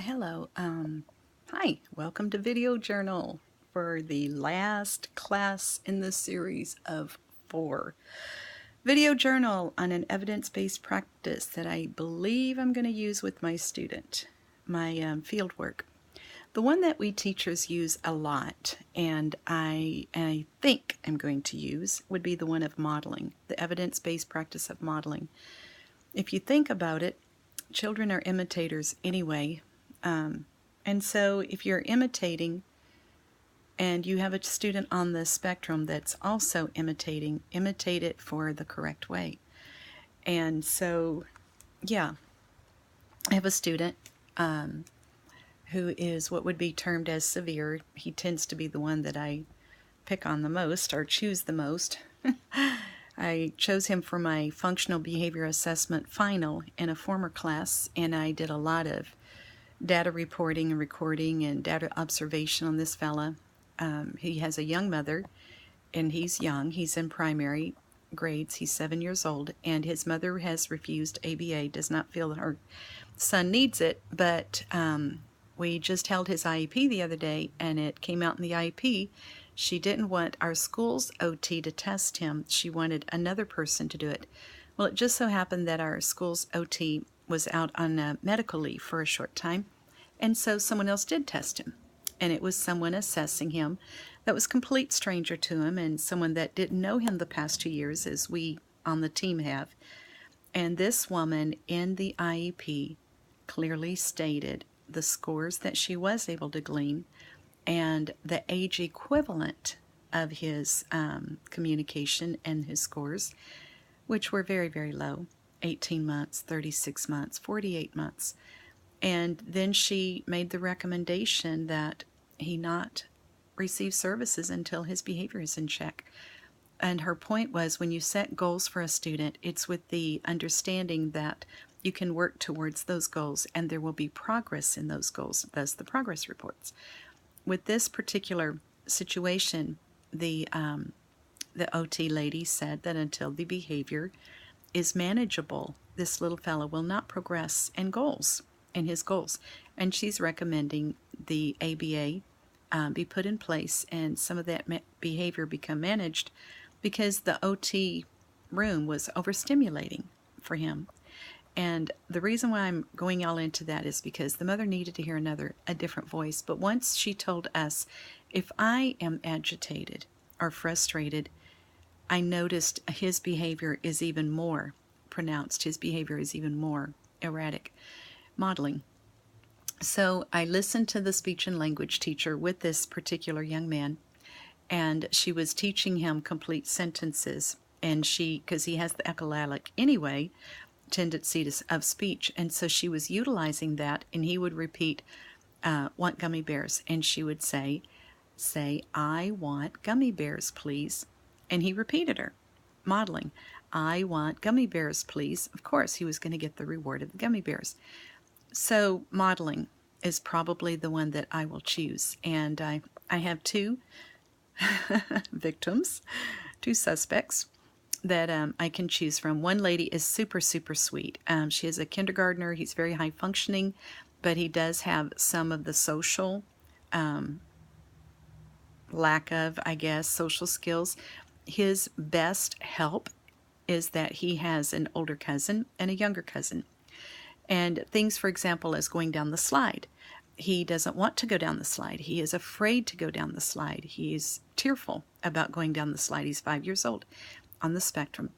Hello. Hi. Welcome to Video Journal for the last class in the series of 4. Video Journal on an evidence-based practice that I believe I'm going to use with my student, my field work. The one that we teachers use a lot, and I think I'm going to use, would be the one of modeling, the evidence-based practice of modeling. If you think about it, children are imitators anyway. And so if you're imitating and you have a student on the spectrum that's also imitating, imitate it for the correct way. And so, yeah, I have a student who is what would be termed as severe. He tends to be the one that I pick on the most or choose the most. I chose him for my functional behavior assessment final in a former class, and I did a lot of data reporting and recording and data observation on this fella. He has a young mother, and he's young. He's in primary grades. He's 7 years old, and his mother has refused ABA, does not feel that her son needs it, but we just held his IEP the other day, and it came out in the IEP. She didn't want our school's OT to test him. She wanted another person to do it. Well, it just so happened that our school's OT was out on medical leave for a short time, and so someone else did test him, and it was someone assessing him that was a complete stranger to him and someone that didn't know him the past 2 years, as we on the team have. And this woman in the IEP clearly stated the scores that she was able to glean and the age equivalent of his communication and his scores, which were very, very low. 18 months, 36 months, 48 months. And then she made the recommendation that he not receive services until his behavior is in check. And her point was, when you set goals for a student, it's with the understanding that you can work towards those goals and there will be progress in those goals, thus the progress reports. With this particular situation, the OT lady said that until the behavior is manageable, this little fellow will not progress in his goals. And she's recommending the ABA be put in place and some of that behavior become managed, because the OT room was overstimulating for him. And the reason why I'm going all into that is because the mother needed to hear a different voice. But once she told us, if I am agitated or frustrated, I noticed his behavior is even more pronounced. His behavior is even more erratic. Modeling. So I listened to the speech and language teacher with this particular young man, and she was teaching him complete sentences. And because he has the echolalic anyway, tendency of speech, and so she was utilizing that, and he would repeat, want gummy bears, and she would say, I want gummy bears, please. And he repeated her, modeling, I want gummy bears, please. Of course, he was going to get the reward of the gummy bears. So modeling is probably the one that I will choose. And I have 2 victims, 2 suspects that I can choose from. One lady is super, super sweet. She is a kindergartner. He's very high functioning, but he does have some of the social lack of, I guess, social skills. His best help is that he has an older cousin and a younger cousin. And things, for example, as going down the slide. He doesn't want to go down the slide. He is afraid to go down the slide. He's tearful about going down the slide. He's 5 years old, on the spectrum.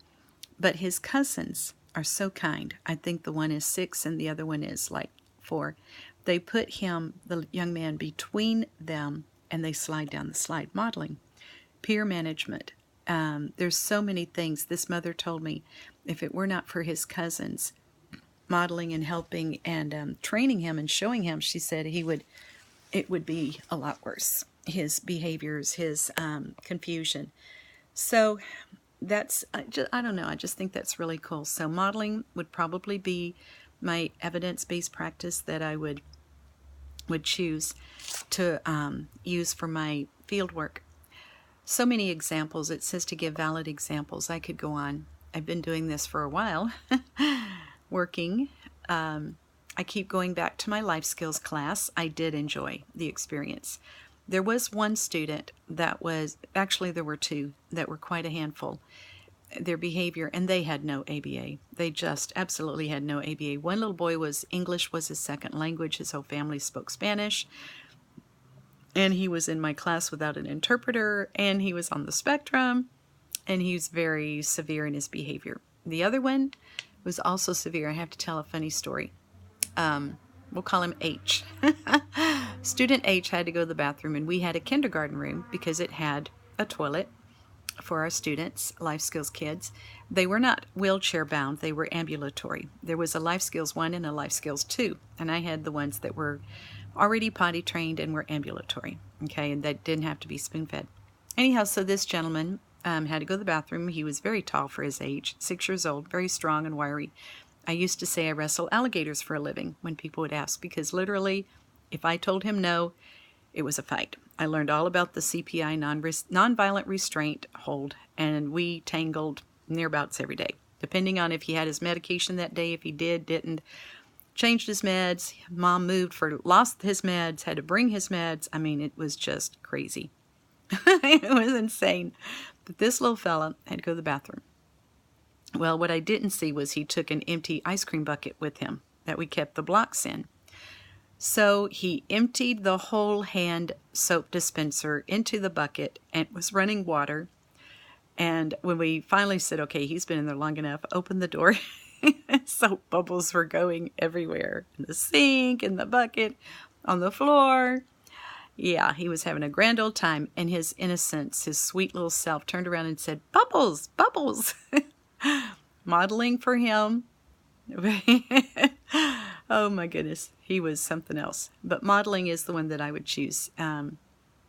But his cousins are so kind. I think the one is 6 and the other one is like 4. They put him, the young man, between them, and they slide down the slide. Modeling. Peer management. There's so many things. This mother told me, if it were not for his cousins modeling and helping and training him and showing him, she said it would be a lot worse. His behaviors, his confusion. So that's, I don't know, I just think that's really cool. So modeling would probably be my evidence-based practice that I would choose to use for my field work. So many examples. It says to give valid examples. I could go on. I've been doing this for a while, working I keep going back to my life skills class. I did enjoy the experience. There was one student that was, actually there were two that were quite a handful. Their behavior, and they had no ABA. They just absolutely had no ABA. One little boy English was his second language. His whole family spoke Spanish. And he was in my class without an interpreter, and he was on the spectrum, and he was very severe in his behavior. The other one was also severe. I have to tell a funny story. We'll call him H. Student H had to go to the bathroom, and we had a kindergarten room because it had a toilet for our students, life skills kids. They were not wheelchair bound, they were ambulatory. There was a life skills 1 and a life skills 2, and I had the ones that were already potty trained and were ambulatory, okay, and that didn't have to be spoon fed. Anyhow, so this gentleman had to go to the bathroom. He was very tall for his age, 6 years old, very strong and wiry. I used to say I wrestle alligators for a living when people would ask, because literally, if I told him no, it was a fight. I learned all about the CPI, nonviolent restraint hold, and we tangled nearabouts every day, depending on if he had his medication that day, if he didn't, changed his meds, mom lost his meds, had to bring his meds. I mean, it was just crazy. It was insane. But this little fella had to go to the bathroom. Well, what I didn't see was he took an empty ice cream bucket with him that we kept the blocks in. So he emptied the whole hand soap dispenser into the bucket and was running water. And when we finally said, okay, he's been in there long enough, opened the door, soap bubbles were going everywhere. In the sink, in the bucket, on the floor. Yeah, he was having a grand old time. And his innocence, his sweet little self, turned around and said, "Bubbles, bubbles." Modeling for him. Oh my goodness, he was something else. But modeling is the one that I would choose.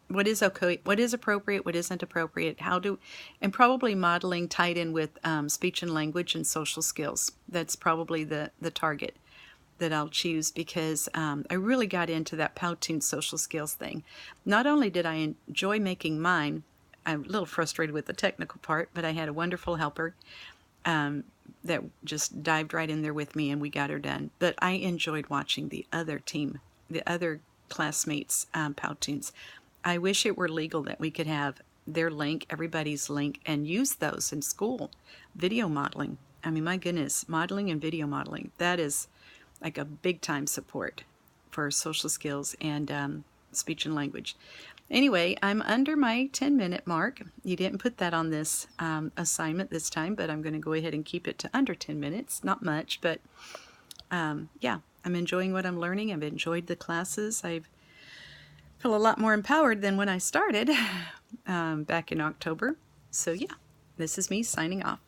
What is okay, what is appropriate, what isn't appropriate, and probably modeling tied in with speech and language and social skills. That's probably the target that I'll choose, because I really got into that Powtoon social skills thing. Not only did I enjoy making mine, I'm a little frustrated with the technical part, but I had a wonderful helper that just dived right in there with me, and we got her done. But I enjoyed watching the other team, the other classmates' Powtoons. I wish it were legal that we could have their link, everybody's link, and use those in school. Video modeling. I mean, my goodness, modeling and video modeling. That is like a big time support for social skills and speech and language. Anyway, I'm under my 10-minute mark. You didn't put that on this assignment this time, but I'm going to go ahead and keep it to under 10 minutes. Not much, but yeah, I'm enjoying what I'm learning. I've enjoyed the classes. I feel a lot more empowered than when I started back in October. So yeah, this is me signing off.